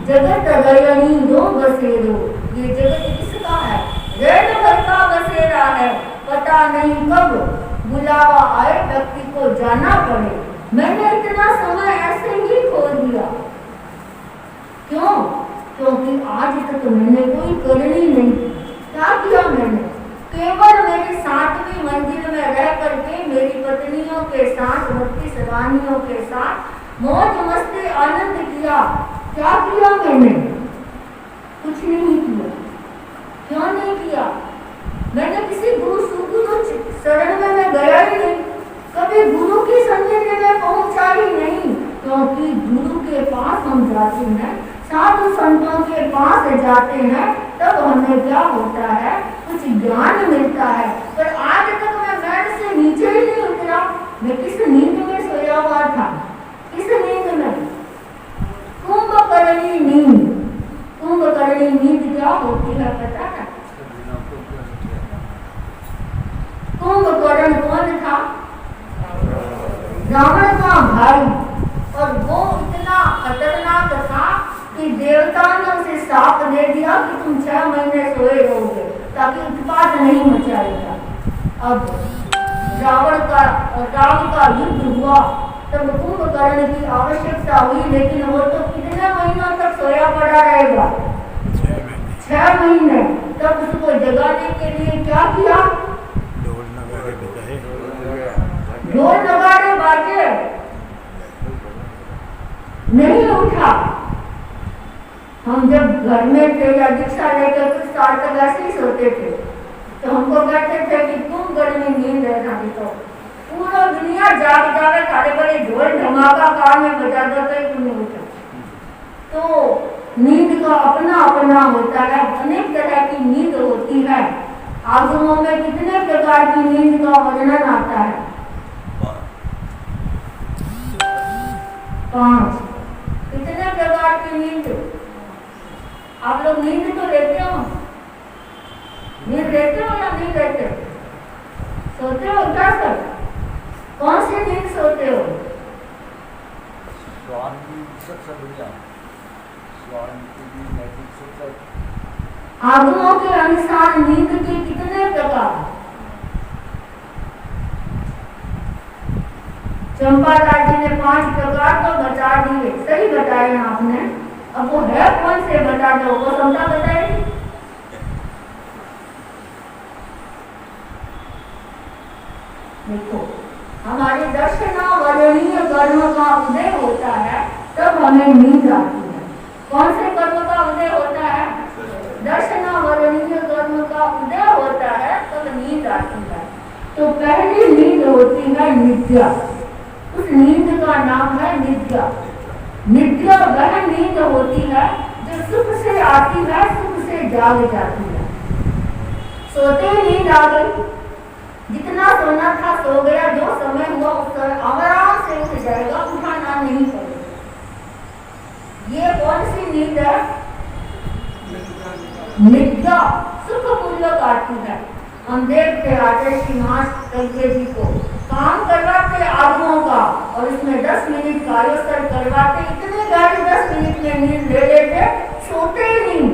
जगत रयनी रो बसेरो, ये जगत किसका है? रैन भर का बसेरा है। पता नहीं कब बुलावा आए, व्यक्ति को जाना पड़े। मैंने इतना समय ऐसे ही खो दिया। क्यों? क्योंकि आज तक मैंने कोई करनी नहीं। क्या किया मैंने? केवल मेरी 7वीं मंजिल में रह करके मेरी पत्नियों के साथ, 32 रानियों के साथ मौज मस्ती आनंद किया। क्या किया मैंने? कुछ नहीं किया। क्यों नहीं किया? मैंने किसी गुरु सुगुरु शरण में मैं गया ही नहीं, कभी गुरु की सन्निधि में पहुंचा ही नहीं। क्योंकि गुरु के पास हम जाते हैं, साधु संतों के पास जाते हैं, तब हमें क्या होता है? कुछ ज्ञान मिलता है। पर आज तक मैं बेड से नीचे ही नहीं उतरा। मैं किस नींद में सोया हुआ था? किस नींद में? कुंभकर्णी नींद। कुंभकर्णी नींद क्या होती है पता है? कुंभकर्ण कौन था? रावण का भाई। और वो इतना खतरनाक था कि देवताओं ने उसे श्राप दे दिया कि तुम 6 महीने सोए रहोगे, ताकि उत्पात नहीं मचाएगा। अब रावण का और राम का युद्ध हुआ, तब कुंभकर्ण की आवश्यकता हुई, लेकिन वो तो कितने महीनों तक सोया पड़ा रहेगा? 6 महीने। तब उसको जगाने के लिए क्या किया? ढोल नगाड़े बाजे, नहीं उठा। हम जब घर में थे या दीक्षा लेकर कुछ साल तक ऐसे ही सोते थे, तो हमको कहते थे कि तुम गर्मी नींद रहना, तो पूरा दुनिया जाग जाकर सारे बड़े ढोल धमाका कान में बजा दो तो तुम नहीं उठा। तो नींद का अपना अपना होता है, अनेक तरह की नींद होती है। आगमों में कितने प्रकार की नींद का वर्णन आता है? 5। कितने प्रकार की नींद? आप लोग नींद तो लेते हो? नींद लेते हो या नहीं लेते? सोते हो क्या सर? कौन सी नींद सोते हो? आगमों के अनुसार नींद के कितने प्रकार? चंपालाल जी ने 5 प्रकार तो बता दिए, सही बताए आपने। अब वो है कौन से बता दो, वो समझा बताएगी। देखो, हमारे दर्शनावरणीय कर्म का उदय होता है तब हमें नींद आती है। कौन से कर्म का उदय होता है? दर्शनावरणीय कर्म का उदय होता है तब नींद आती है। तो पहली नींद होती है निद्रा। उस नींद का नाम है निद्रा। निद्रा वह नींद होती है जो सुख से आती है, सुख से जाग जाती है। सोते ही नींद आ गई, जितना सोना था सो गया, जो समय हुआ उस समय आराम से उठ जाएगा, उठाना नहीं पड़ेगा। ये कौन सी नींद है? निद्रा सुखपूर्वक आती है। हम देखते आते श्रीमास्टर जी को काम करवाते आगमों का, और इसमें 10 मिनट कार्योत्तर करवाते, इतने गाड़ी 10 मिनट में नींद ले लेते, सोते ही नहीं।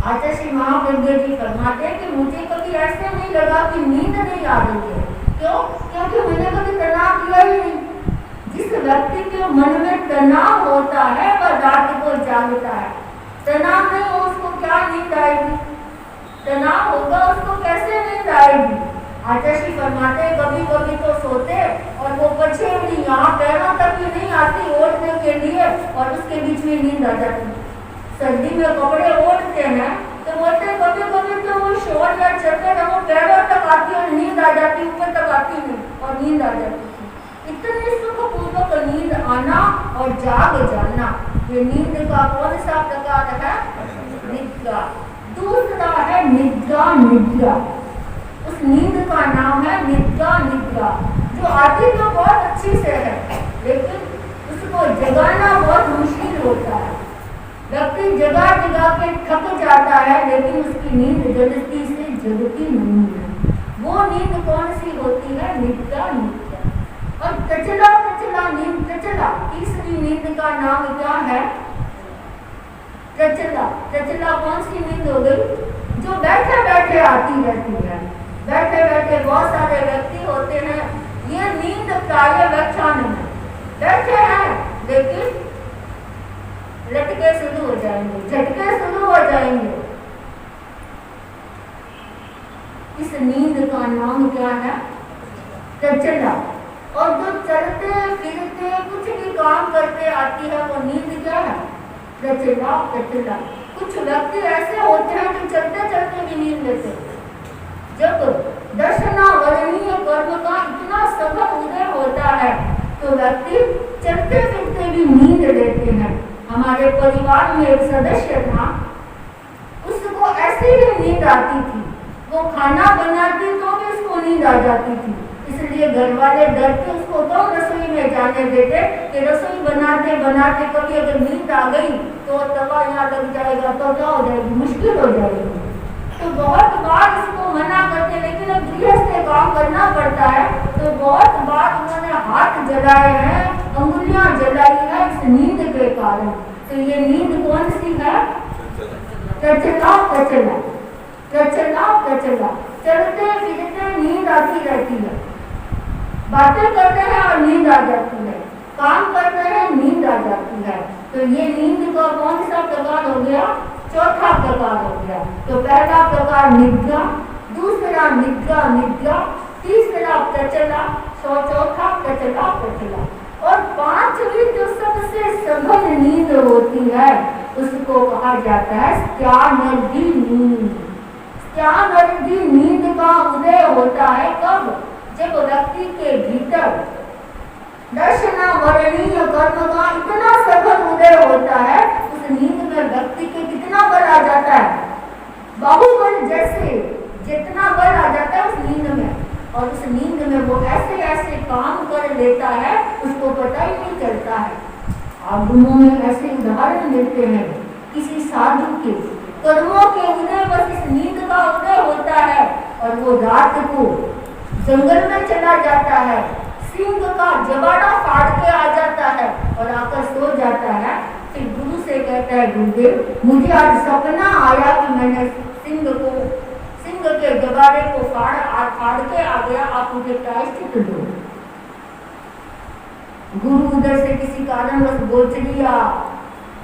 आचार्य श्री महाप्रज्ञ जी फरमाते कि मुझे कभी ऐसे नहीं लगा कि नींद नहीं आ रही है। क्यों? क्योंकि मैंने कभी तनाव लिया ही नहीं। जिस व्यक्ति के मन में तनाव होता है वह रात को जागता है। तनाव नहीं हो उसको क्या नींद आएगी? तनाव होगा उसको कैसे नींद आएगी? आचार्य श्री फरमाते कभी कभी तो सोते और वो पछे भी यहाँ पैरों तक भी नहीं आती ओढ़ने के लिए, और उसके बीच में नींद आ जाती। सर्दी में कपड़े ओढ़ते हैं तो बोलते कभी कभी तो वो शोर या चक्कर वो पैरों तक आती और नींद आ जाती, ऊपर तक आती नहीं और नींद आ जाती थी। इतनी सुखपूर्वक नींद आना और जाग जाना, ये नींद का कौन सा प्रकार है? निद्रा। दूसरा है निद्रा निद्रा। उस नींद का नाम है निद्रा निद्रा, जो आती तो बहुत अच्छी से है, लेकिन उसको जगाना बहुत मुश्किल होता है। व्यक्ति जगा जगा के थक जाता है, लेकिन उसकी नींद जल्दी से जगती नहीं है। वो नींद कौन सी होती है? निद्रा निद्रा। और टचला टचला नींद, टचला तीसरी नींद का नाम क्या है? टचला। टचला कौन सी नींद हो गई? जो बैठे बैठे आती रहती है। बैठे बैठे बहुत सारे व्यक्ति होते हैं, ये नींद प्राय व्याख्यान में बैठे हैं, लेकिन लटके शुरू हो जाएंगे, झटके शुरू हो जाएंगे। इस नींद का नाम क्या है? टचला। और जो चलते फिरते कुछ भी काम करते आती है वो नींद क्या है? टचला टचला। कुछ व्यक्ति ऐसे होते हैं जो चलते चलते भी नींद लेते हैं। जब दर्शनावरणीय कर्म का इतना सघन उदय होता है तो व्यक्ति चलते फिरते भी नींद लेते हैं। हमारे परिवार में एक सदस्य था, उसको ऐसे ही नींद आती थी। वो खाना बनाती तो भी उसको नींद आ जाती थी, इसलिए घर वाले डर के उसको तो रसोई में जाने देते कि रसोई बनाते बनाते कभी अगर नींद आ गई तो तवा यहाँ लग जाएगा तो क्या हो जाएगी? मुश्किल हो जाएगी। तो बहुत बार इसको मना करते, लेकिन अब गृहस्थ से काम करना पड़ता है, तो बहुत बार उन्होंने हाथ जलाए हैं, अंगुलियां जलाई है इस नींद के कारण। तो ये नींद कौन सी है? टचला टचला टचला टचला। चलते फिरते नींद आती रहती है, बातें करते हैं और नींद आ जाती है, काम करते हैं नींद आ जाती है। तो ये नींद का कौन सा प्रकार हो गया? चौथा प्रकार हो गया। तो पहला प्रकार निद्रा, दूसरा निद्रा निद्रा, तीसरा टचला, चौथा पचला पचला। और पांचवी जो सबसे सघन नींद होती है उसको कहा जाता है स्त्यानर्दी नींद। स्त्यानर्दी नींद का उदय होता है कब? जब व्यक्ति के भीतर दर्शना वर्णीय कर्म का इतना सघन उदय होता है, उस नींद में व्यक्ति के कितना बल आ जाता है, बाहुबल जैसे जितना बल आ जाता है उस नींद में, और उस नींद में वो ऐसे ऐसे काम कर लेता है उसको पता ही नहीं चलता है। आगमों में ऐसे उदाहरण मिलते हैं किसी साधु के कर्मों के उदय, बस इस नींद का उदय होता है और वो रात को जंगल में चला जाता है, सिंह का जबाड़ा फाड़ के आ जाता है और आकर सो जाता है। फिर गुरु से कहता है गुरुदेव मुझे आज सपना आया कि मैंने सिंह के जबाड़े को फाड़ के आ गया, आप मुझे प्रायश्चित दो। गुरु उधर से किसी कारणवश गोचरी या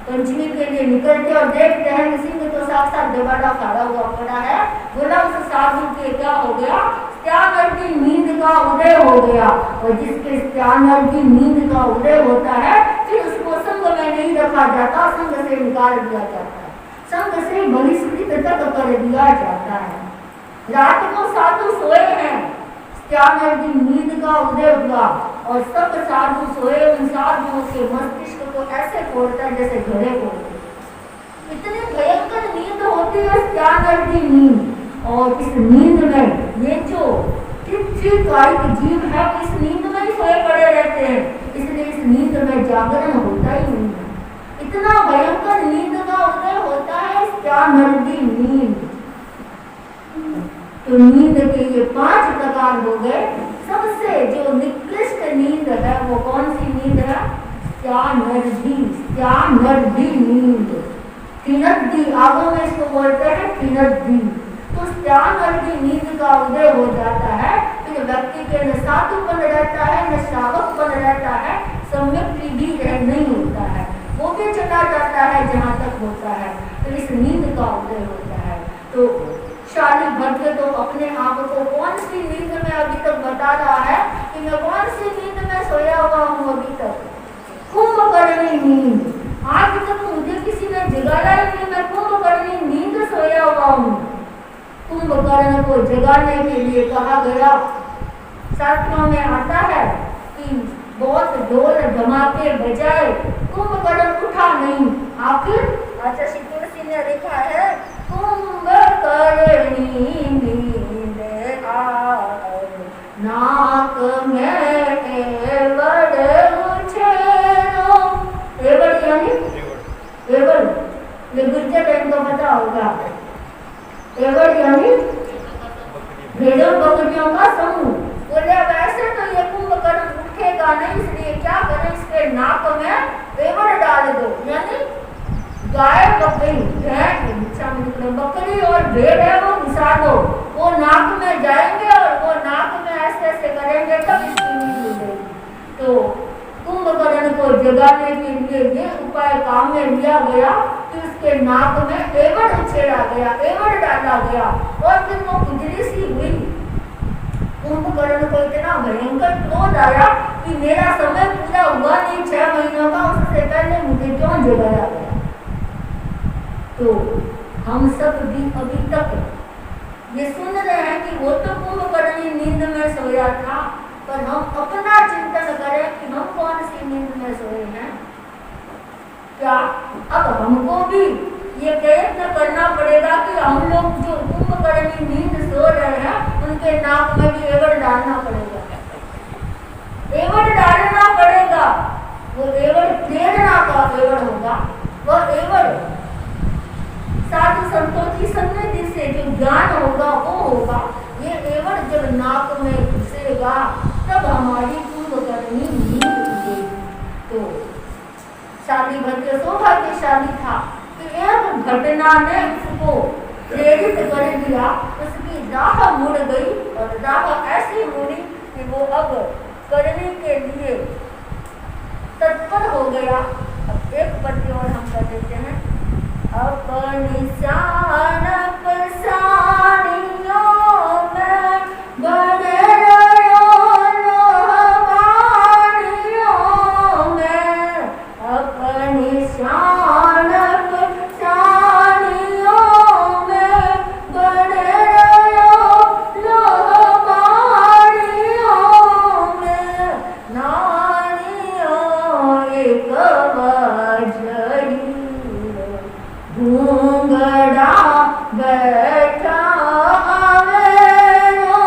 पंचमी के लिए निकलते और देखते हैं कि सिंह तो साक्षात जबाड़ा फाड़ा हुआ पड़ा है। बोला उस साधु के क्या हो गया, स्त्यानर्दी नींद का उदय हो गया। और जिसके स्त्यानर्दी नींद का उदय होता है फिर उसको संग में नहीं रखा जाता, संग से निकाल दिया जाता है, संग से बहिष्कृत तक कर दिया जाता है। रात को साधु सोए हैं, स्त्यानर्दी नींद का उदय हुआ और सब साधु सोए, उन साधुओं के मस्तिष्क को ऐसे फोड़ता है जैसे घड़े फोड़ते। इतनी भयंकर नींद होती है स्त्यानर्दी नींद। और इस नींद में ये जो कायिक जीव है इस नींद में ही सोए पड़े रहते हैं, इसलिए इस नींद में जागरण होता ही नहीं है। इतना भयंकर नींद का उदय होता है स्त्यानर्दी नींद। तो नींद के ये 5 प्रकार हो गए। सबसे जो निकृष्ट नींद है वो कौन सी नींद है? स्त्यानर्दी नींद। त्रिनद्दी आगों में इसको बोलते हैं त्रिनद्दी। तो स्त्यानर्दी नींद का उदय हो जाता है, फिर व्यक्ति के न साधुपन रहता है न श्रावकपन रहता है, सम्यक भी नहीं होता है, वो भी चला जाता है जहाँ तक होता है। तो इस नींद का उदय होता है। तो शाली भद्र तो अपने आप को कौन सी नींद में अभी तक बता रहा है कि मैं कौन सी नींद में सोया हुआ हूँ अभी तक, कुंभकर्णी नींद। आज तक मुझे किसी ने जगाया नहीं, मैं कुंभकर्णी नींद सोया हुआ हूँ। कुंभकर्ण को जगाने के लिए कहा गया, शास्त्रों में आता है कि बहुत ढोल धमाके बजाए, कुंभकर्ण उठा नहीं। आखिर आचार्य श्री तुलसी ने लिखा है कुंभकर्णी नींद आए, नाक में एवड़ उछेरो। एवड़ यानी एवड़, ये गुर्जर बहन को पता होगा। एवड़ यानी भेड़ों बकरियों का समूह। बोले वैसे तो ये कुंभकर्ण उठेगा नहीं, इसलिए क्या करें, इसके नाक में एवड़ डाल दो। यानी गाय बकरी बकरी और भेड़ है वो घुसा दो, वो नाक में जाएंगे और वो नाक में ऐसे ऐसे करेंगे तब इसकी नींद उठेगी। तो कुंभकर्ण को जगाने के लिए ये उपाय काम में लिया गया कि उसके नाक में एवड़ उछेड़ा गया, एवड़ डाला गया और फिर वो खुजली सी हुई। कुंभकर्ण को इतना भयंकर क्रोध आया कि मेरा समय पूरा हुआ नहीं 6 महीनों का, उससे पहले मुझे क्यों जगाया गया। तो हम सब भी अभी तक ये सुन रहे हैं कि वो तो कुंभकर्णी नींद में सोया था, पर हम अपना चिंतन करें कि हम कौन सी नींद में सोए हैं। क्या अब हमको भी ये प्रयत्न करना पड़ेगा कि हम लोग जो कुंभकर्णी नींद सो रहे हैं उनके नाक में भी एवड़ डालना पड़ेगा, एवड़ डालना पड़ेगा। वो एवड़ प्रेरणा का एवड़ होगा, वह एवड़ साधु संतों की सन्निधि से जो ज्ञान होगा वो होगा। ये एवड़ जब नाक में घुसेगा तब हमारी कुंभकर्णी नींद खुलेगी। तो शालीभद्र सौभाग्यशाली था कि एक घटना ने उसको प्रेरित कर दिया, उसकी राह मुड़ गई और राह ऐसी मुड़ी कि वो अब करने के लिए तत्पर हो गया। अब एक पद्य और हम कर देते हैं। अपनी शान पसारियों में बने रहो बैठा आवेरो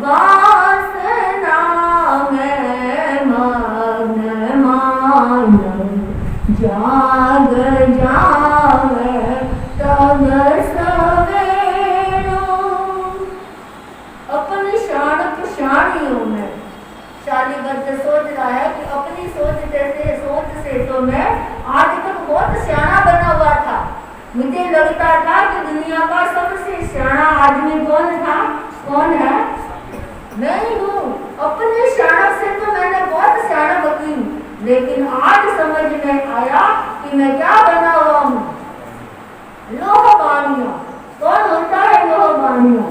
वासना में मग्न मानव जाग जावे तब सवेरो। अपनी शान पशानियों में शालीबद्ध सोच रहा है कि अपनी सोच से तो मैं आज तक बहुत सियाना बना हुआ था। मुझे लगता था कि दुनिया का सबसे सियाना आदमी कौन है? नहीं हूँ। अपने शान से तो मैंने बहुत सियाना बनी, लेकिन आज समझ में आया कि मैं क्या बना हुआ हूँ। लोहबानिया। कौन होता है लोहबानिया?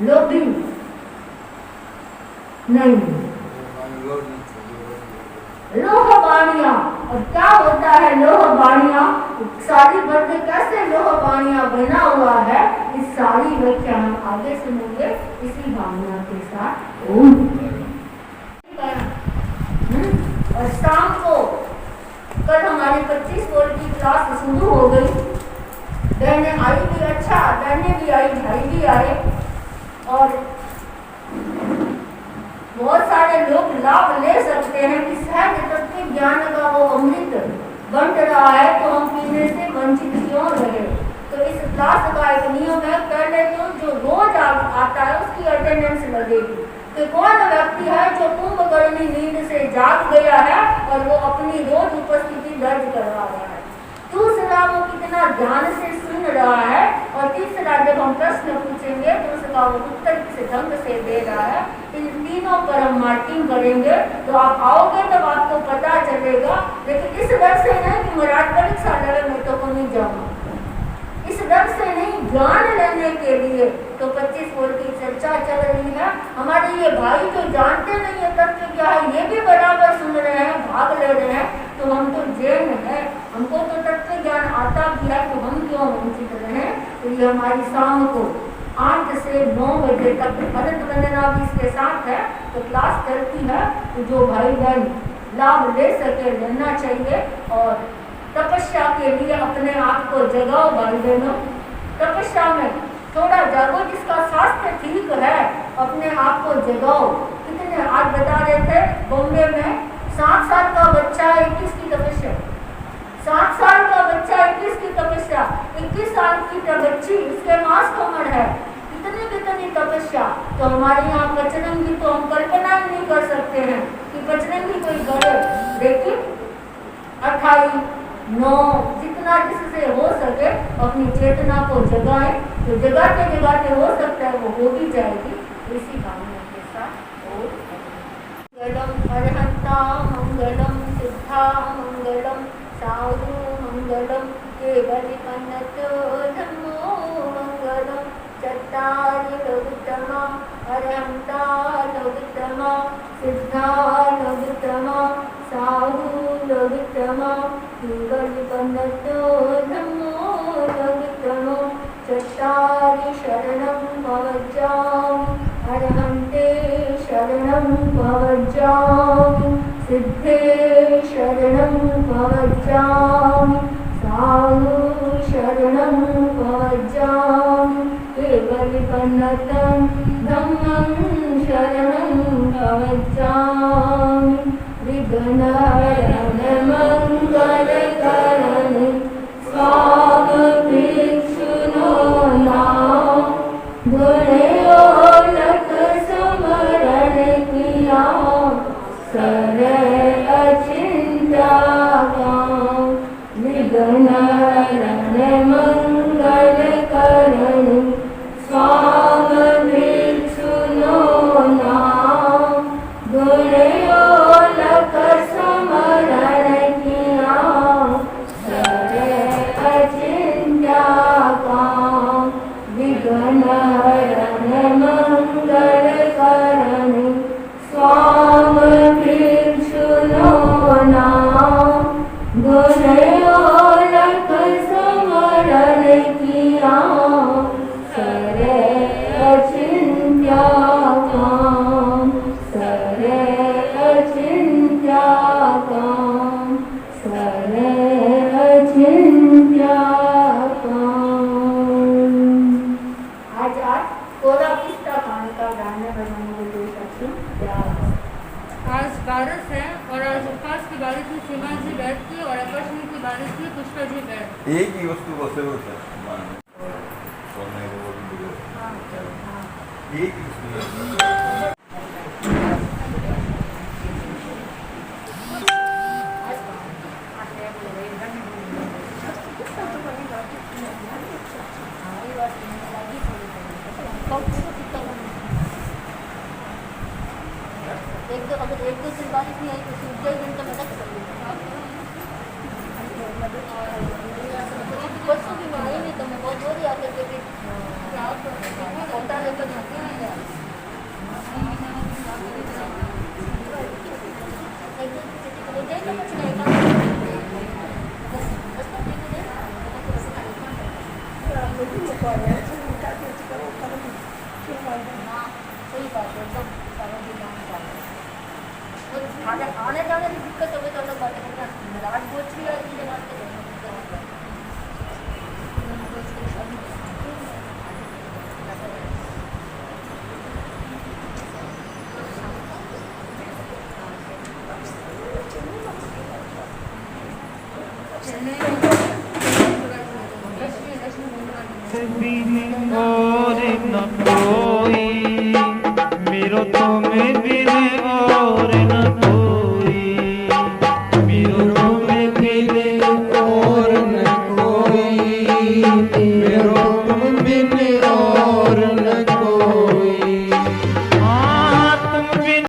लोभी नहीं, लोहबानिया। और क्या होता है लोहबानिया? सारी बद्ध कैसे लोहबानिया बना हुआ है, इस सारी व्याख्या हम आगे सुनेंगे इसी भावना के साथ। और शाम को कल हमारी 25 वोल्ट की क्लास शुरू हो गई। बहनें आई भी, अच्छा बहनें भी आई, भाई भी आए और बहुत सारे लोग लाभ ले सकते हैं कि सहज तत्व ज्ञान का वो अमृत बंट रहा है, तो हम पीने से वंचित क्यों रहे। तो इस क्लास का एक नियम है, पहले तो जो रोज आता है उसकी अटेंडेंस लगेगी। तो कौन व्यक्ति है जो कुंभकर्णी नींद से जाग गया है और वो अपनी रोज उपस्थिति दर्ज करवा रहा है। दूसरा, वो कितना ध्यान से सुन रहा है। और तीसरा, जब हम प्रश्न पूछेंगे तो उसका वो उत्तर किस ढंग से दे रहा है। इन तीनों पर हम मार्किंग करेंगे, तो आप आओगे तब आपको पता चलेगा। लेकिन इस डर से नहीं कि मराठ परीक्षा लगे मैं तो नहीं जाऊंगा, इस डर से नहीं, ज्ञान लेने के लिए। तो 25 वोल्ट की चर्चा चल रही है। हमारे ये भाई जो जानते नहीं है तत्व क्या है, ये भी बराबर सुन रहे हैं, भाग ले रहे हैं। तो हम तो जैन है, हमको तो तत्व ज्ञान आता भी है, तो हम क्यों वंचित रहे। तो ये हमारी शाम को 8 से 9 बजे तक भरत वंदना भी इसके साथ है, तो क्लास चलती है। तो जो भाई बहन लाभ ले सके लेना चाहिए। और तपस्या के लिए अपने आप को जगाओ भाई बहनों, तपस्या में थोड़ा जागो। जिसका स्वास्थ्य ठीक है अपने आप को जगाओ। कितने आज बता रहे थे बॉम्बे में 7 साल का बच्चा 21 की तपस्या, 7 साल का बच्चा 21 की तपस्या, 21 साल की बच्ची उसके मांस कमर है, कितनी तपस्या। तो हमारे यहाँ बजरंगी तो हम कल्पना ही नहीं कर सकते हैं कि बजरंगी कोई करे। लेकिन 28, 9 जितना जिससे हो सके अपनी चेतना को जगाए। तो जगाते हो सकता है वो हो भी जाएगी। इसी भावना के साथ मंगलम अरहंता मंगलम सिद्धा मंगलम साधु मंगलम केवलिपन्नतो धम्मो मंगलम चत्तारि लोकोत्तमा अरहंता लोकोत्तमा सिद्धा लोकोत्तमा साधु लोकोत्तमा केवलिपन्नतो धम्मो लोकोत्तमा चत्तारि शरणं भवज्जामि अरहन्ते शरणं भवज्जामि सिद्धे शरणं भवज्जामि साधु शरणं भवज्जामि केवलिपन्नतं धम्मं शरणं भवज्जामि विघ्नहरण मंगलकरण स्वामिभिक्षुनो नाम गुणयोलक स्मरण किया सरल अचिंत्या विघ्नहरण मंगलकरण स्वामिभिक्षुनो नाम गुणयोलक स्मरण किया सरल अचिंत्या विघ्नहरण मंगलकरण स्वामिभिक्षुनो नाम गुणयोलक स्मरण किया सरल अचिंत्या सरल अचिंत्या सरल अचिंत्या बारिश है और आज उपवास की बारिश में सीमा जी बैठती और आकर्षण की बारिश में पुष्पा जी बैठ। एक ही वस्तु को सर्व सोने को एक ही वस्तु एक दो अगर एक दो दिन बारिश नहीं आई तो सूख जाए दिन तो मैं रख सकती परसों भी मैं आई नहीं तो मैं बहुत बोरी आकर के होता लेकर जाती हूँ सही बात है सब आने जाने की दिक्कत हो गई तो अलग बात है राजभोज भी आई थी बात और न कोई